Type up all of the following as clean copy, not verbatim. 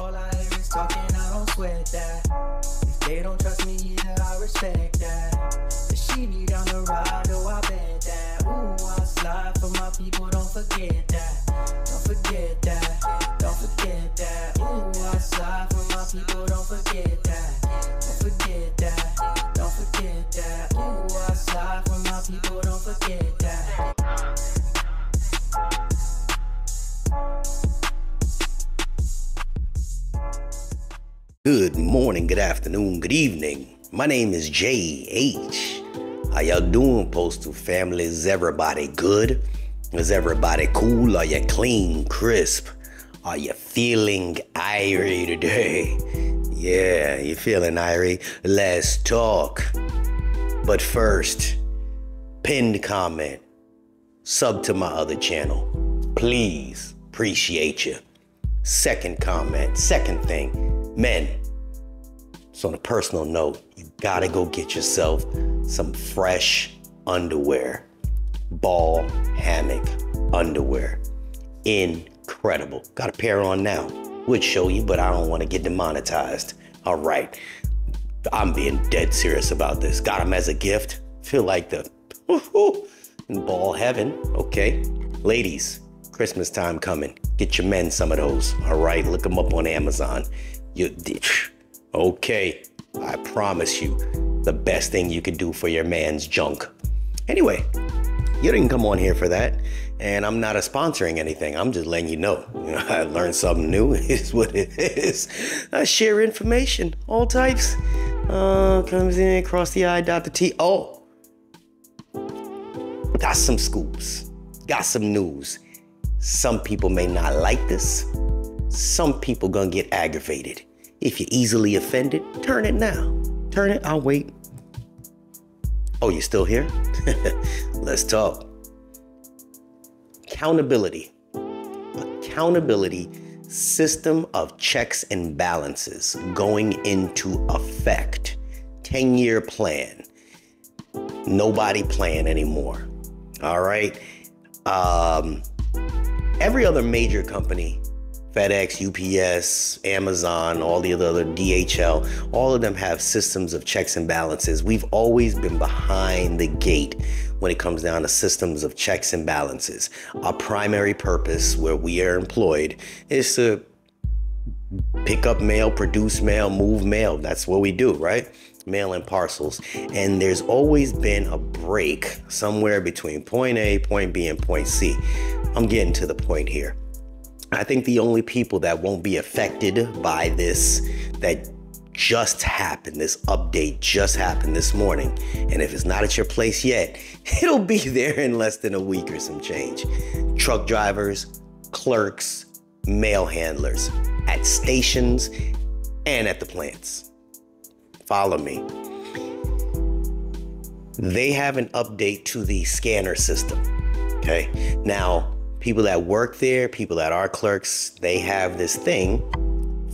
All I hear is talking, I don't sweat that. If they don't trust me either, I respect that. If she be down the ride, oh, I bet that. Ooh, I slide for my people, don't forget that. Don't forget that. Don't forget that. Ooh, I slide for my people, don't forget that. Don't forget that. Don't forget that. Ooh, I slide for my people, don't forget that. Good morning, good afternoon, good evening. My name is JH. How y'all doing, Postal family? Is everybody good? Is everybody cool? Are you clean, crisp? Are you feeling irie today? Yeah, you feeling irie? Let's talk. But first, pinned comment, sub to my other channel. Please, appreciate you. Second comment, second thing, men. So on a personal note, you gotta go get yourself some fresh underwear. Ball hammock underwear. Incredible. Got a pair on now. Would show you, but I don't want to get demonetized. All right. I'm being dead serious about this. Got them as a gift. Feel like the in ball heaven. Okay. Ladies, Christmas time coming. Get your men some of those. All right. Look them up on Amazon. Okay, I promise you, the best thing you could do for your man's junk. Anyway, you didn't come on here for that, and I'm not sponsoring anything. I'm just letting you know. I learned something new. It's what it is. I share information, all types. Comes in, cross the I, dot the T. Oh, got some scoops, got some news. Some people may not like this. Some people gonna get aggravated. If you're easily offended, turn it now. Turn it, I'll wait. Oh, you still here? Let's talk. Accountability. Accountability system of checks and balances going into effect. 10-year plan. Nobody playing anymore. All right. Every other major company, FedEx, UPS, Amazon, all the other DHL, all of them have systems of checks and balances. We've always been behind the gate when it comes down to systems of checks and balances. Our primary purpose where we are employed is to pick up mail, produce mail, move mail. That's what we do, right? Mail and parcels. And there's always been a break somewhere between point A, point B, and point C. I'm getting to the point here. I think the only people that won't be affected by this, that just happened, this update just happened this morning, and if it's not at your place yet, it'll be there in less than a week or some change. Truck drivers, clerks, mail handlers at stations and at the plants. Follow me. They have an update to the scanner system, okay? Now, people that work there, people that are clerks, they have this thing.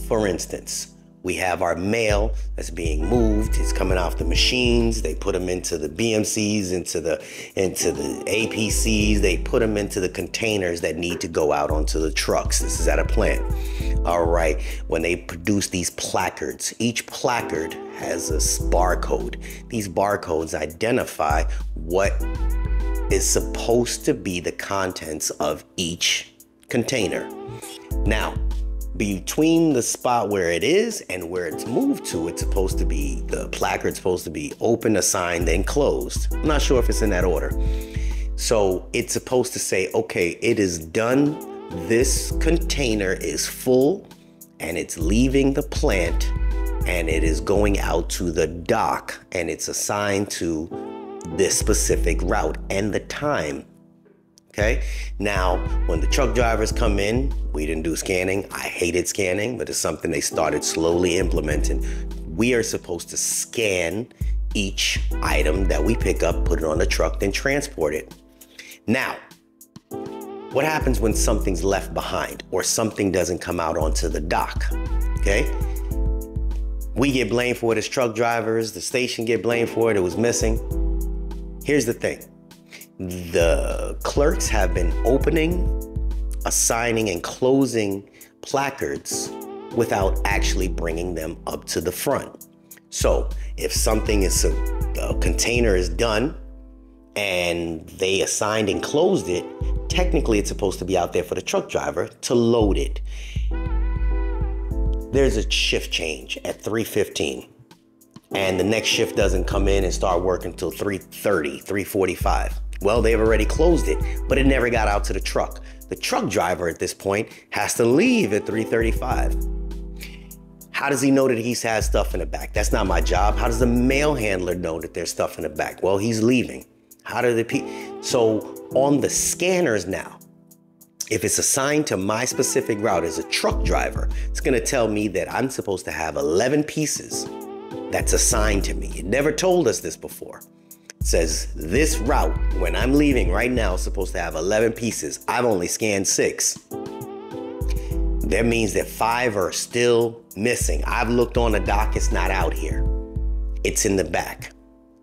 For instance, we have our mail that's being moved. It's coming off the machines. They put them into the BMCs, into the APCs. They put them into the containers that need to go out onto the trucks. This is at a plant. All right. When they produce these placards, each placard has a barcode. These barcodes identify what is supposed to be the contents of each container. Now, between the spot where it is and where it's moved to, it's supposed to be, the placard's supposed to be open, assigned, then closed. I'm not sure if it's in that order. So it's supposed to say, okay, it is done. This container is full and it's leaving the plant and it is going out to the dock and it's assigned to this specific route and the time. Okay. Now, when the truck drivers come in, we didn't do scanning. I hated scanning, but it's something they started slowly implementing. We are supposed to scan each item that we pick up, put it on the truck, then transport it. Now, what happens when something's left behind or something doesn't come out onto the dock? Okay. We get blamed for it as truck drivers. The station get blamed for it. It was missing. Here's the thing. The clerks have been opening, assigning, and closing placards without actually bringing them up to the front. So if something is, a container is done and they assigned and closed it, technically it's supposed to be out there for the truck driver to load it. There's a shift change at 3:15 and the next shift doesn't come in and start working until 3:30, 3:45. Well, they've already closed it, but it never got out to the truck. The truck driver at this point has to leave at 3:35. How does he know that he has stuff in the back? That's not my job. How does the mail handler know that there's stuff in the back? Well, he's leaving. How do the people? So on the scanners now, if it's assigned to my specific route as a truck driver, it's going to tell me that I'm supposed to have 11 pieces that's assigned to me. It never told us this before. It says this route, when I'm leaving right now, is supposed to have 11 pieces. I've only scanned 6. That means that 5 are still missing. I've looked on the dock, it's not out here. It's in the back.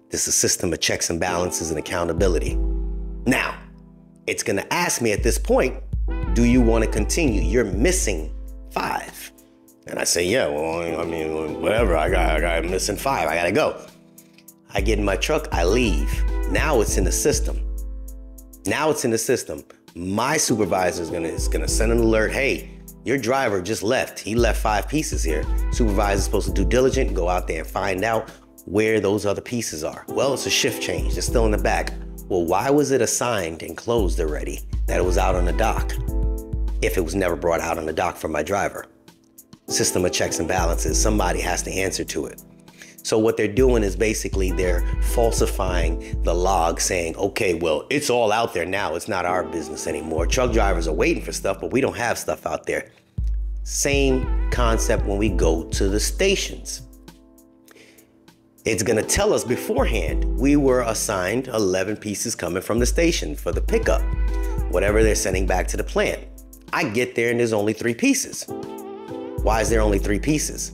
This is a system of checks and balances and accountability. Now, it's gonna ask me at this point, do you wanna continue? You're missing 5. And I say, yeah, well, I mean, whatever, I'm missing 5, I gotta go. I get in my truck, I leave. Now it's in the system. My supervisor is gonna send an alert, hey, your driver just left. He left 5 pieces here. Supervisor's supposed to do diligent, go out there and find out where those other pieces are. Well, it's a shift change. They're still in the back. Well, why was it assigned and closed already that it was out on the dock if it was never brought out on the dock from my driver? System of checks and balances. Somebody has to answer to it. So what they're doing is basically they're falsifying the log saying, okay, well, it's all out there now. It's not our business anymore. Truck drivers are waiting for stuff, but we don't have stuff out there. Same concept when we go to the stations. It's gonna tell us beforehand, we were assigned 11 pieces coming from the station for the pickup, whatever they're sending back to the plant. I get there and there's only 3 pieces. Why is there only 3 pieces?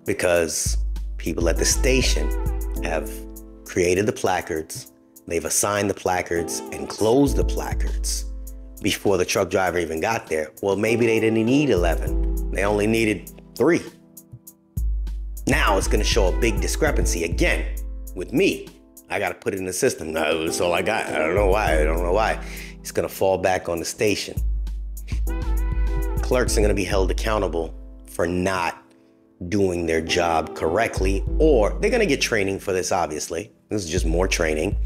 Because people at the station have created the placards, they've assigned the placards and closed the placards before the truck driver even got there. Well, maybe they didn't need 11. They only needed 3. Now it's gonna show a big discrepancy again with me. I gotta put it in the system. No, that's all I got. I don't know why. It's gonna fall back on the station. Clerks are gonna be held accountable for not doing their job correctly, or they're gonna get training for this, obviously. This is just more training.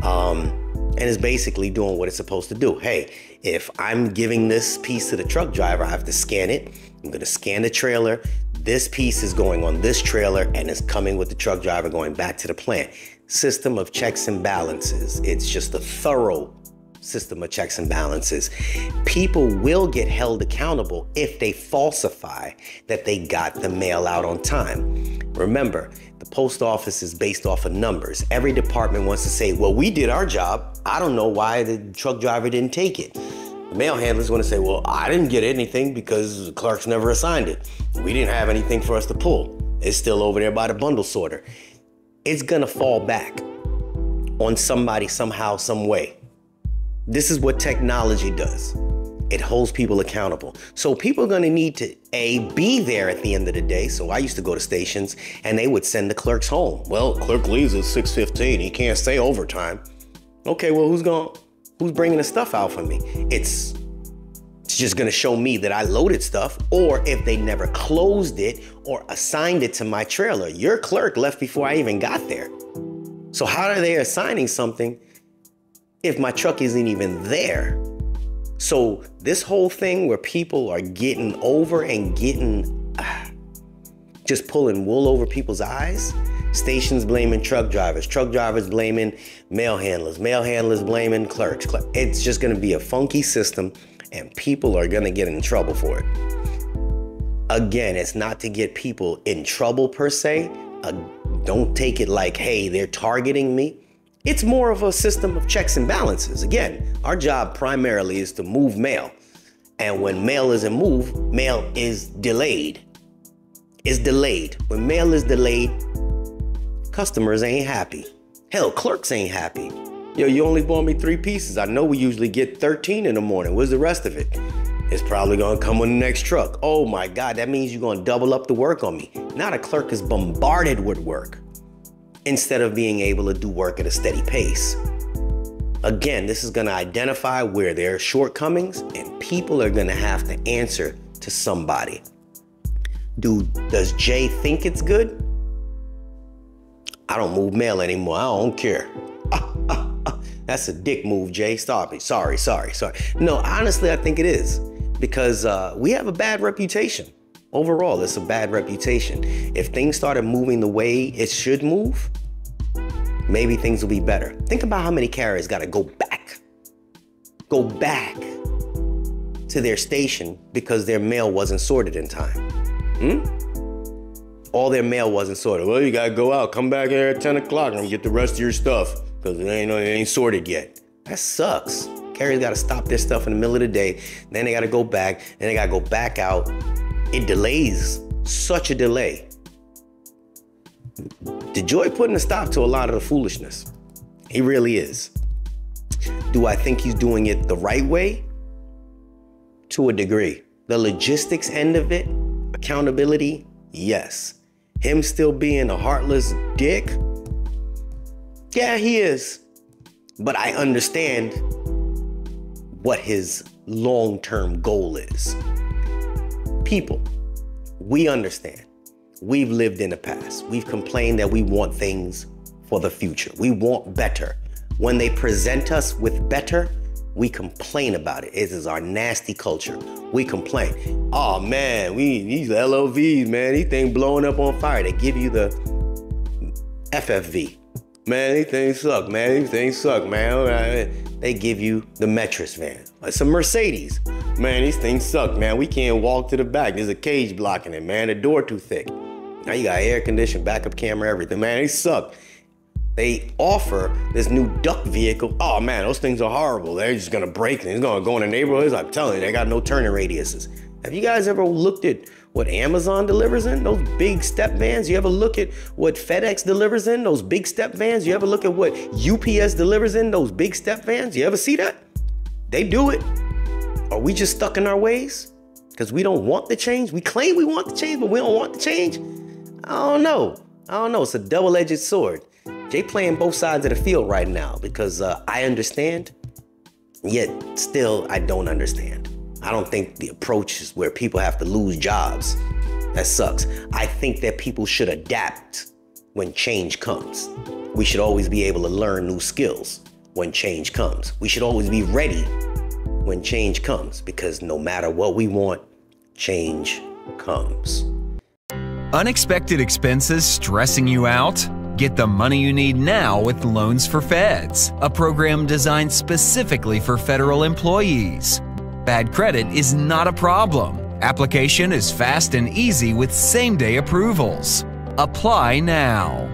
And it's basically doing what it's supposed to do. Hey, if I'm giving this piece to the truck driver, I have to scan it. I'm gonna scan the trailer. This piece is going on this trailer and is coming with the truck driver going back to the plant. System of checks and balances. It's just a thorough system of checks and balances. People will get held accountable if they falsify that they got the mail out on time. Remember, the post office is based off of numbers. Every department wants to say, well, we did our job. I don't know why the truck driver didn't take it. The mail handler's going to say, well, I didn't get anything because the clerks never assigned it. We didn't have anything for us to pull. It's still over there by the bundle sorter. It's going to fall back on somebody somehow, some way. This is what technology does. It holds people accountable. So people are going to need to, be there at the end of the day. So I used to go to stations and they would send the clerks home. Well, clerk leaves at 6:15. He can't stay overtime. Okay, well, who's bringing the stuff out for me? It's just going to show me that I loaded stuff, or if they never closed it or assigned it to my trailer. Your clerk left before I even got there. So how are they assigning something if my truck isn't even there? So this whole thing where people are getting over and just pulling wool over people's eyes, stations blaming truck drivers blaming mail handlers blaming clerks. It's just gonna be a funky system and people are gonna get in trouble for it. Again, it's not to get people in trouble per se. Don't take it like, hey, they're targeting me. It's more of a system of checks and balances. Again, our job primarily is to move mail. And when mail isn't moved, mail is delayed. It's delayed. When mail is delayed, customers ain't happy. Hell, clerks ain't happy. Yo, you only bought me 3 pieces. I know we usually get 13 in the morning. Where's the rest of it? It's probably gonna come on the next truck. Oh my God, that means you're gonna double up the work on me. Now the clerk is bombarded with work instead of being able to do work at a steady pace. Again, this is gonna identify where there are shortcomings, and people are gonna have to answer to somebody. Does Jay think it's good? I don't move mail anymore, I don't care. That's a dick move, Jay. Stop it. Sorry. No, honestly, I think it is. Because we have a bad reputation. Overall, it's a bad reputation. If things started moving the way it should move, maybe things will be better. Think about how many carriers got to go back to their station because their mail wasn't sorted in time. All their mail wasn't sorted. Well, you got to go out, come back here at 10 o'clock and get the rest of your stuff because it ain't sorted yet. That sucks. Carriers got to stop their stuff in the middle of the day. Then they got to go back. Then they got to go back out. It delays. Such a delay. DeJoy putting a stop to a lot of the foolishness. He really is. Do I think he's doing it the right way? To a degree. The logistics end of it, accountability, yes. Him still being a heartless dick? Yeah, he is. But I understand what his long-term goal is. People, we understand. We've lived in the past. We've complained that we want things for the future. We want better. When they present us with better, we complain about it. It is our nasty culture. We complain. Oh man, these LOVs, man, these things blowing up on fire. They give you the FFV. Man, these things suck, man. These things suck, man. They give you the Metris van. It's a Mercedes. Man, these things suck, man. We can't walk to the back. There's a cage blocking it, man. The door too thick. Now you got air conditioning, backup camera, everything. Man, they suck. They offer this new duck vehicle. Oh man, those things are horrible. They're just gonna break things. It's gonna go in the neighborhoods. I'm telling you, they got no turning radiuses. Have you guys ever looked at what Amazon delivers in? Those big step vans? You ever look at what FedEx delivers in? Those big step vans? You ever look at what UPS delivers in? Those big step vans? You ever see that? They do it. Are we just stuck in our ways? Because we don't want the change? We claim we want the change, but we don't want the change? I don't know. It's a double-edged sword. Jay playing both sides of the field right now because I understand, yet still I don't understand. I don't think the approach is where people have to lose jobs. That sucks. I think that people should adapt when change comes. We should always be able to learn new skills when change comes. We should always be ready when change comes because no matter what we want, change comes. Unexpected expenses stressing you out? Get the money you need now with Loans for Feds, a program designed specifically for federal employees. Bad credit is not a problem. Application is fast and easy with same-day approvals. Apply now.